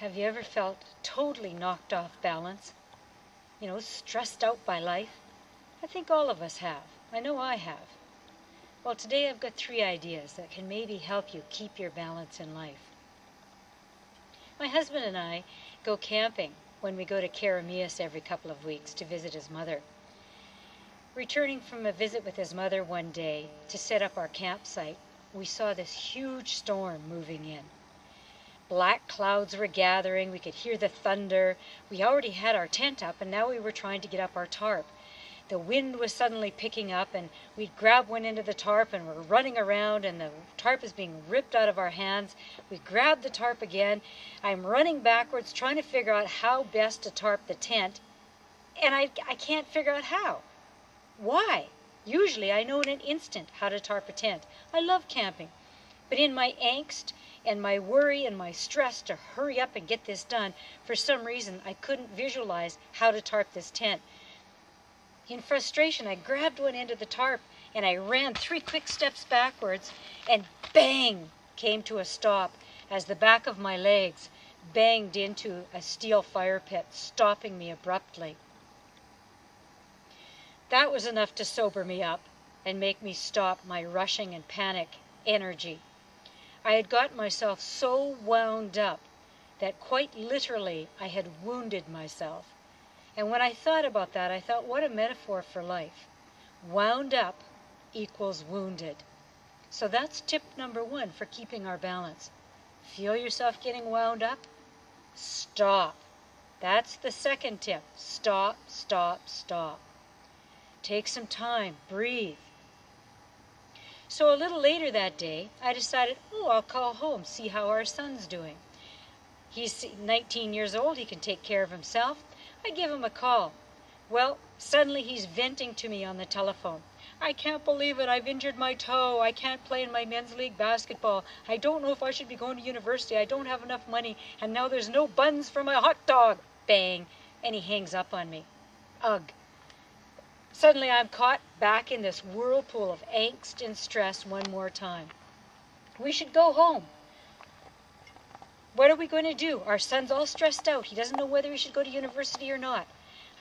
Have you ever felt totally knocked off balance? Stressed out by life? I think all of us have. I know I have. Well, today I've got 3 ideas that can maybe help you keep your balance in life. My husband and I go camping when we go to Karameas every couple of weeks to visit his mother. Returning from a visit with his mother one day to set up our campsite, we saw this huge storm moving in. Black clouds were gathering, we could hear the thunder. We already had our tent up and now we were trying to get up our tarp. The wind was suddenly picking up and we'd grab one end of the tarp and we're running around and the tarp is being ripped out of our hands. We grab the tarp again. I'm running backwards trying to figure out how best to tarp the tent and I can't figure out how. Why? Usually I know in an instant how to tarp a tent. I love camping. But in my angst and my worry and my stress to hurry up and get this done, for some reason I couldn't visualize how to tarp this tent. In frustration, I grabbed one end of the tarp and I ran 3 quick steps backwards and bang came to a stop as the back of my legs banged into a steel fire pit, stopping me abruptly. That was enough to sober me up and make me stop my rushing and panic energy. I had gotten myself so wound up that quite literally I had wounded myself. And when I thought about that, I thought, what a metaphor for life. Wound up equals wounded. So that's tip number 1 for keeping our balance. Feel yourself getting wound up? Stop. That's the second tip. Stop, stop, stop. Take some time, breathe. So a little later that day, I decided, I'll call home, see how our son's doing. He's 19 years old, he can take care of himself. I give him a call. Well, suddenly he's venting to me on the telephone. I can't believe it, I've injured my toe. I can't play in my men's league basketball. I don't know if I should be going to university. I don't have enough money, and now there's no buns for my hot dog. Bang, and he hangs up on me. Ugh. Suddenly I'm caught back in this whirlpool of angst and stress one more time. We should go home. What are we going to do? Our son's all stressed out. He doesn't know whether he should go to university or not.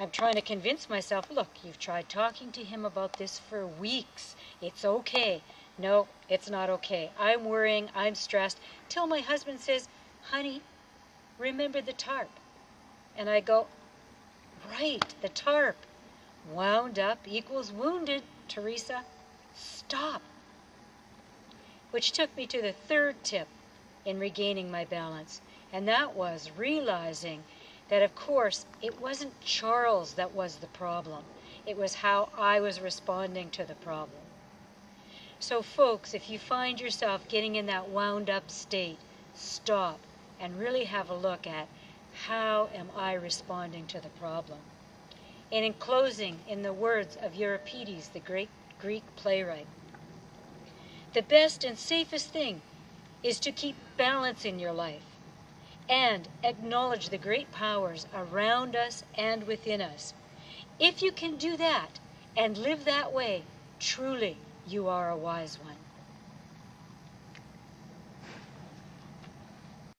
I'm trying to convince myself, look, you've tried talking to him about this for weeks. It's okay. No, it's not okay. I'm worrying, I'm stressed, till my husband says, honey, remember the tarp. And I go, right, the tarp. Wound up equals wounded, Teresa. Stop. Which took me to the 3rd tip in regaining my balance, and that was realizing that, of course, it wasn't Charles that was the problem. It was how I was responding to the problem. So, folks, if you find yourself getting in that wound up state, stop and really have a look at how am I responding to the problem. And in closing, in the words of Euripides, the great Greek playwright, the best and safest thing is to keep balance in your life and acknowledge the great powers around us and within us. If you can do that and live that way, truly you are a wise one.